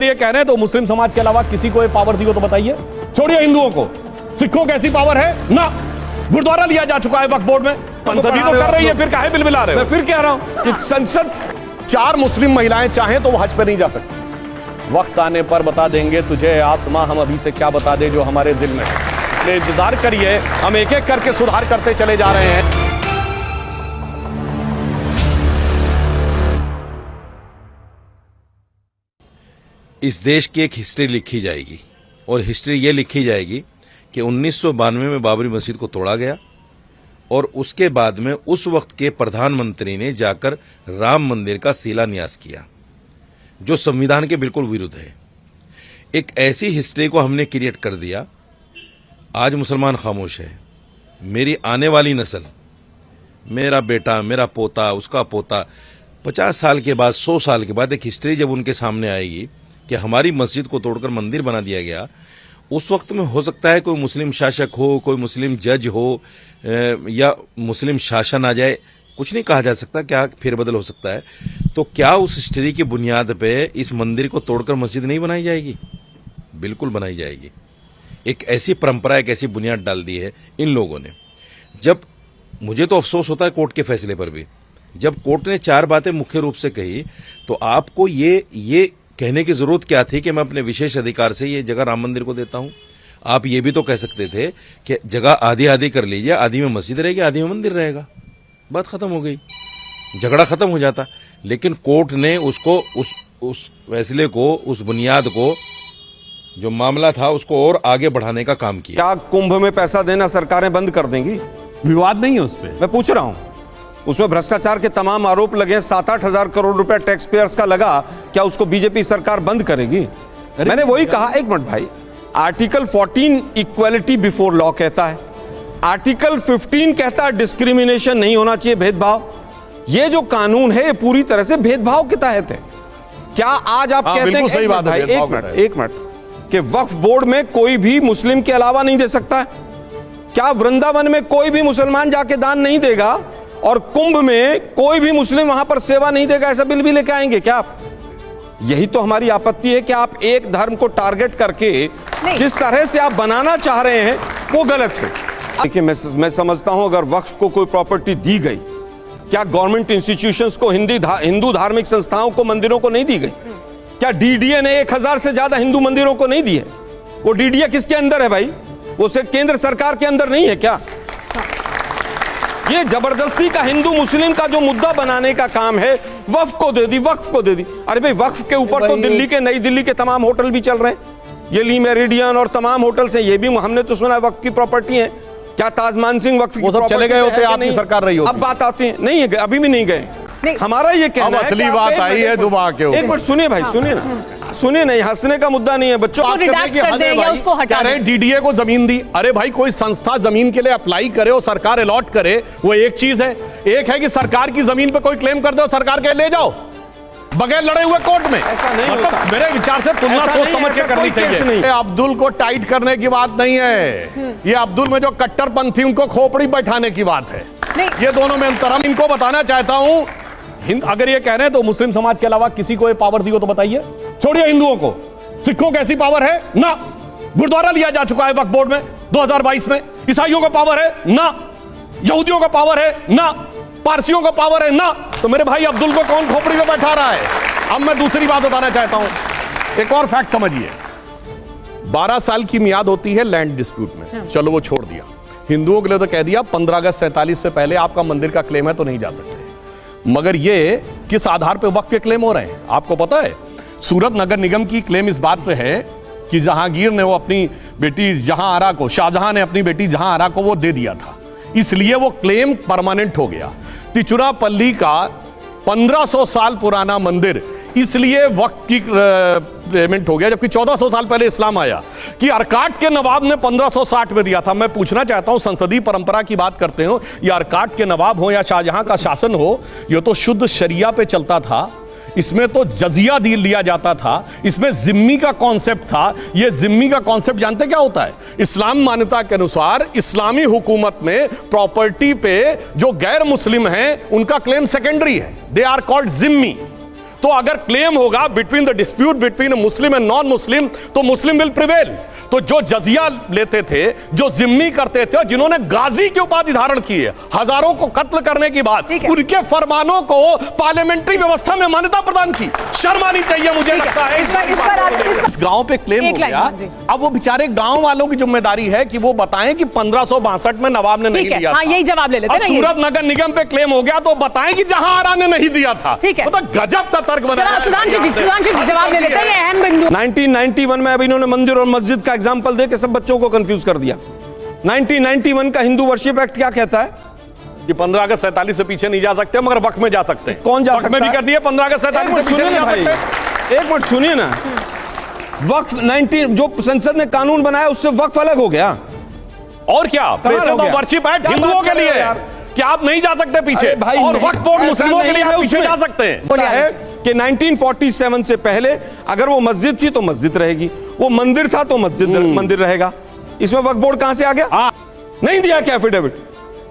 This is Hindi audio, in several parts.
ये कह रहे हैं तो मुस्लिम समाज के अलावा किसी को ये पावर दी हो तो बताइए। छोड़िए हिंदुओं को, सिखों को ऐसी पावर है ना? गुरुद्वारा लिया जा चुका है वक्फ बोर्ड में, संसदी तो कर रही है, फिर काहे बिल बिला रहे हो? मैं फिर कह रहा हूं कि संसद 4 मुस्लिम महिलाएं चाहें तो वो हज पे नहीं जा सकती। वक्त आने पर बता देंगे तुझे आसमां, हम अभी से क्या बता दे जो हमारे दिल में है। इसलिए इंतजार करिए, हम एक एक करके सुधार करते चले जा रहे हैं। इस देश की एक हिस्ट्री लिखी जाएगी और हिस्ट्री ये लिखी जाएगी कि 1992 में बाबरी मस्जिद को तोड़ा गया और उसके बाद में उस वक्त के प्रधानमंत्री ने जाकर राम मंदिर का शिलान्यास किया, जो संविधान के बिल्कुल विरुद्ध है। एक ऐसी हिस्ट्री को हमने क्रिएट कर दिया। आज मुसलमान खामोश है। मेरी आने वाली नस्ल, मेरा बेटा, मेरा पोता, उसका पोता, 50 साल के बाद, 100 साल के बाद एक हिस्ट्री जब उनके सामने आएगी कि हमारी मस्जिद को तोड़कर मंदिर बना दिया गया, उस वक्त में हो सकता है कोई मुस्लिम शासक हो, कोई मुस्लिम जज हो या मुस्लिम शासन आ जाए, कुछ नहीं कहा जा सकता, क्या फेरबदल हो सकता है। तो क्या उस हिस्ट्री की बुनियाद पे इस मंदिर को तोड़कर मस्जिद नहीं बनाई जाएगी? बिल्कुल बनाई जाएगी। एक ऐसी परंपरा, एक ऐसी बुनियाद डाल दी है इन लोगों ने। जब मुझे तो अफसोस होता है कोर्ट के फैसले पर भी, जब कोर्ट ने 4 बातें मुख्य रूप से कही, तो आपको ये कहने की जरूरत क्या थी कि मैं अपने विशेष अधिकार से ये जगह राम मंदिर को देता हूं। आप ये भी तो कह सकते थे कि जगह आधी आधी कर लीजिए, आधी में मस्जिद रहेगी, आधी में मंदिर रहेगा, बात खत्म हो गई, झगड़ा खत्म हो जाता। लेकिन कोर्ट ने उसको उस फैसले को, उस बुनियाद को, जो मामला था, उसको और आगे बढ़ाने का काम किया। क्या कुंभ में पैसा देना सरकारें बंद कर देंगी? विवाद नहीं है उस पर, मैं पूछ रहा हूं। उसमें भ्रष्टाचार के तमाम आरोप लगे, 7-8 हजार करोड़ रुपए टैक्स पेयर्स का लगा, क्या उसको बीजेपी सरकार बंद करेगी? मैंने वही कहा, एक मिनट भाई, आर्टिकल 14 इक्वालिटी बिफोर लॉ कहता है, आर्टिकल 15 कहता है डिस्क्रिमिनेशन नहीं होना चाहिए, भेदभाव। ये जो कानून है ये पूरी तरह से भेदभाव के तहत है। क्या आज आप कहते हैं सही बात है, एक मिनट कि वक्फ बोर्ड में कोई भी मुस्लिम के अलावा नहीं दे सकता है? क्या वृंदावन में कोई भी मुसलमान जाके दान नहीं देगा और कुंभ में कोई भी मुस्लिम वहां पर सेवा नहीं देगा? ऐसा बिल भी लेके आएंगे क्या आप? यही तो हमारी आपत्ति है कि आप एक धर्म को टारगेट करके जिस तरह से आप बनाना चाह रहे हैं वो गलत है। देखिए, मैं समझता हूं अगर वक्फ को कोई प्रॉपर्टी दी गई, क्या गवर्नमेंट इंस्टीट्यूशंस को, हिंदू धार्मिक संस्थाओं को, मंदिरों को नहीं दी गई? क्या डीडीए ने 1000 से ज्यादा हिंदू मंदिरों को नहीं दी है? वो डीडीए किसके अंदर है भाई? वो सिर्फ केंद्र सरकार के अंदर नहीं है क्या? ये जबरदस्ती का हिंदू मुस्लिम का जो मुद्दा बनाने का काम है, वक्फ को दे दी, वक्फ को दे दी। अरे भाई, वक्फ के ऊपर तो दिल्ली के, नई दिल्ली के तमाम होटल भी चल रहे हैं, ये ली मेरिडियन और तमाम होटल्स हैं, ये भी हमने तो सुना है वक्फ की प्रॉपर्टी है। क्या ताजमान सिंह वक्फ की प्रॉपर्टी? चले गए होते, आपकी सरकार रही होती। अब बात आती है, नहीं है, अभी भी नहीं गए। हमारा ये कहना है, असली बात आई है दुबा के ऊपर। एक मिनट सुनिए भाई, सुनिए ना, सुनिए नहीं, हंसने का मुद्दा नहीं है बच्चों। डीडीए को जमीन दी, अरे भाई कोई संस्था जमीन के लिए अप्लाई करे और सरकार अलॉट करे, वो एक चीज है। एक है कि सरकार की जमीन पे कोई क्लेम कर दे और सरकार के ले जाओ बगैर लड़े हुए कोर्ट में। ऐसा नहीं मतलब होता। मेरे विचार से तुलना सोच समझ के करनी चाहिए। अब्दुल को टाइट करने की बात नहीं है, ये अब्दुल में जो कट्टरपंथी उनको खोपड़ी बैठाने की बात है। ये दोनों में अंतर। हम इनको बताना चाहता हूं, अगर ये कह रहे हैं तो मुस्लिम समाज के अलावा किसी को ये पावर दी हो तो बताइए। छोड़िए हिंदुओं को, सिखों को ऐसी पावर है ना? गुरुद्वारा लिया जा चुका है वक्फ बोर्ड में 2022 में। ईसाइयों को पावर है ना? यहूदियों को पावर है ना? पारसियों को पावर है ना? तो मेरे भाई अब्दुल को कौन खोपड़ी में बैठा रहा है? अब मैं दूसरी बात बताना चाहता हूं, एक और फैक्ट समझिए। 12 साल की मियाद होती है लैंड डिस्प्यूट में, चलो वो छोड़ दिया। हिंदुओं के लिए तो कह दिया 15 अगस्त 47 से पहले आपका मंदिर का क्लेम है तो नहीं जा सकते। मगर ये किस आधार पे वक्फ के क्लेम हो रहे हैं आपको पता है? सूरत नगर निगम की क्लेम इस बात पे है कि जहांगीर ने वो अपनी बेटी जहां आरा को, शाहजहां ने अपनी बेटी जहां आरा को वो दे दिया था, इसलिए वो क्लेम परमानेंट हो गया। तिरुचिरापल्ली का 1500 साल पुराना मंदिर इसलिए वक्फ की पेमेंट हो गया, जबकि 1400 साल पहले इस्लाम आया कि अरकाट के नवाब ने 1560 में दिया था। मैं पूछना चाहता हूं, संसदीय परंपरा की बात करते हो, या अरकाट के नवाब हो या शाहजहां का शासन हो, यह तो शुद्ध शरिया पे चलता था। इसमें तो जजिया लिया जाता था, इसमें जिम्मी का कॉन्सेप्ट था। ये जिम्मी का कॉन्सेप्ट जानते क्या होता है? इस्लाम मान्यता के अनुसार इस्लामी हुकूमत में प्रॉपर्टी पे जो गैर मुस्लिम हैं उनका क्लेम सेकेंडरी है, दे आर कॉल्ड जिम्मी। तो अगर क्लेम होगा between the dispute between Muslim and non Muslim, तो मुस्लिम विल प्रिवेल। तो जो जजिया लेते थे, जो जिम्मी करते थे, जिन्होंने गाजी की उपाधि धारण की है, हजारों को कत्ल करने की बात, उनके फरमानों को पार्लियामेंट्री व्यवस्था में मान्यता प्रदान की, शर्म आनी चाहिए मुझे लगता है। इस गांव पे क्लेम हो गया, अब वो बेचारे गांव वालों की जिम्मेदारी है कि वो बताएं कि 1562 में नवाब ने नहीं दिया था। यही जवाब ले लेते हैं। सूरत नगर निगम पे क्लेम हो गया तो बताएं कि जहां आरा ने नहीं दिया था। मतलब गजब का तर्क बनाया। सुधांशु जी जवाब ले लेते हैं, ये अहम बिंदु। 1991 में अब इन्होंने मंदिर और मस्जिद का एग्जाम्पल दे के सब बच्चों को कंफ्यूज कर दिया। 1991 का हिंदू वर्शिप एक्ट क्या कहता है कि 15 अगस्त 47 से पीछे नहीं जा सकते, मगर वक्त में जा सकते हैं। कौन जा सकता है? वक्त में भी कर दिए, 15 अगस्त 47 से पीछे नहीं जा सकते। एक मिनट सुनिए ना, वक्फ 19 जो संसद ने कानून बनाया उससे वक्फ अलग हो गया। और क्या वर्शिप एक्ट हिंदुओं के लिए कि आप नहीं जा सकते पीछे, और वक्फ बोर्ड मुस्लिमों के लिए आप पीछे जा सकते हैं। कि 1947 से पहले अगर वो मस्जिद थी तो मस्जिद रहेगी, वो मंदिर था तो मंदिर रहेगा। इसमें वक्फ बोर्ड कहां से आ गया? नहीं दिया क्या एफिडेविट?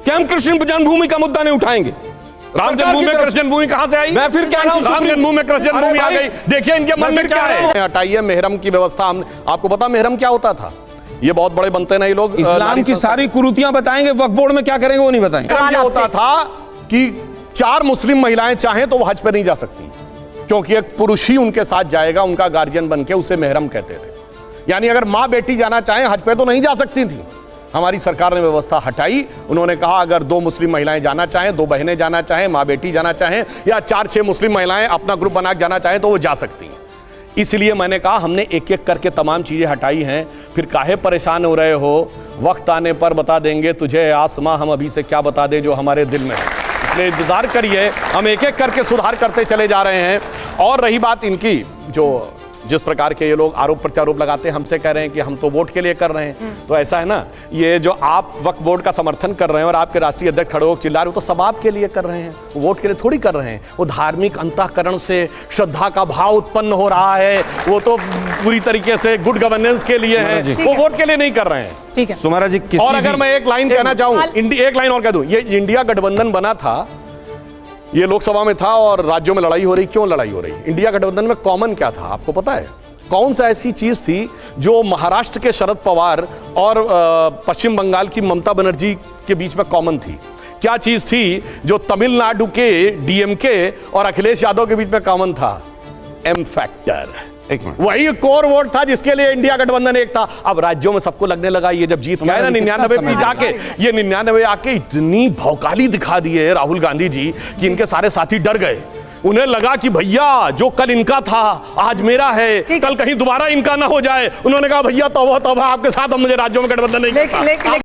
क्या हम कृष्ण जन्मभूमि का मुद्दा नहीं उठाएंगे? राम जन्मभूमि में कृष्ण भूमि कहां से आई? मैं फिर कह रहा हूं राम जन्मभूमि में कृष्ण भूमि आ गई। देखिए इनके मन में क्या है। हटाइए मेहरम की व्यवस्था। आपको पता मेहरम क्या होता था? ये बहुत बड़े बनते ना ये लोग, इस्लाम की सारी कुरीतियां बताएंगे, वक्फ बोर्ड में क्या करेंगे वो नहीं बताएंगे। क्या होता था कि 4 मुस्लिम महिलाएं चाहें तो वो हज पे नहीं जा सकती, क्योंकि एक पुरुष ही उनके साथ जाएगा उनका गार्जियन बनके, उसे मेहरम कहते थे। यानी अगर मां बेटी जाना चाहें हज पे तो नहीं जा सकती थी। हमारी सरकार ने व्यवस्था हटाई। उन्होंने कहा अगर 2 मुस्लिम महिलाएं जाना चाहें, 2 बहनें जाना चाहें, मां बेटी जाना चाहें, या 4-6 मुस्लिम महिलाएं अपना ग्रुप बना के जाना चाहें तो वो जा सकती हैं। इसलिए मैंने कहा हमने एक एक करके तमाम चीजें हटाई हैं। फिर काहे परेशान हो रहे हो? वक्त आने पर बता देंगे तुझे आसमां, हम अभी से क्या बता दें जो हमारे दिल में है। इसलिए इंतजार करिए, हम एक एक करके सुधार करते चले जा रहे हैं। और रही बात इनकी, जो जिस प्रकार के ये लोग आरोप प्रत्यारोप लगाते हैं, हमसे कह रहे हैं कि हम तो वोट के लिए कर रहे हैं। तो ऐसा है ना, ये जो आप वक्फ बोर्ड का समर्थन कर रहे हैं और आपके राष्ट्रीय अध्यक्ष खड़े होकर चिल्ला रहे हो, तो सब आपके लिए कर रहे हैं, वोट के लिए थोड़ी कर रहे हैं। वो धार्मिक अंतःकरण से श्रद्धा का भाव उत्पन्न हो रहा है, वो तो पूरी तरीके से गुड गवर्नेंस के लिए है, वो वोट के लिए नहीं कर रहे हैं। ठीक है सुमारा जी। और अगर मैं एक लाइन कहना चाहूँ, एक लाइन और कह दूं, ये इंडिया गठबंधन बना था, ये लोकसभा में था और राज्यों में लड़ाई हो रही। क्यों लड़ाई हो रही? इंडिया गठबंधन में कॉमन क्या था आपको पता है? कौन सा ऐसी चीज थी जो महाराष्ट्र के शरद पवार और पश्चिम बंगाल की ममता बनर्जी के बीच में कॉमन थी? क्या चीज थी जो तमिलनाडु के डीएमके और अखिलेश यादव के बीच में कॉमन था? M factor. वही कोर वोट था जिसके लिए इंडिया गठबंधन एक था। अब राज्यों में सबको लगने लगा ये जब जीत गए ना 99 पे जाके, ये 99 आके इतनी भौकाली दिखा दी है राहुल गांधी जी कि इनके सारे साथी डर गए। उन्हें लगा कि भैया जो कल इनका था आज मेरा है, कल कहीं दोबारा इनका ना हो जाए। उन्होंने कहा भैया तौबा तौबा, आपके साथ हम मुझे राज्यों में गठबंधन नहीं करता।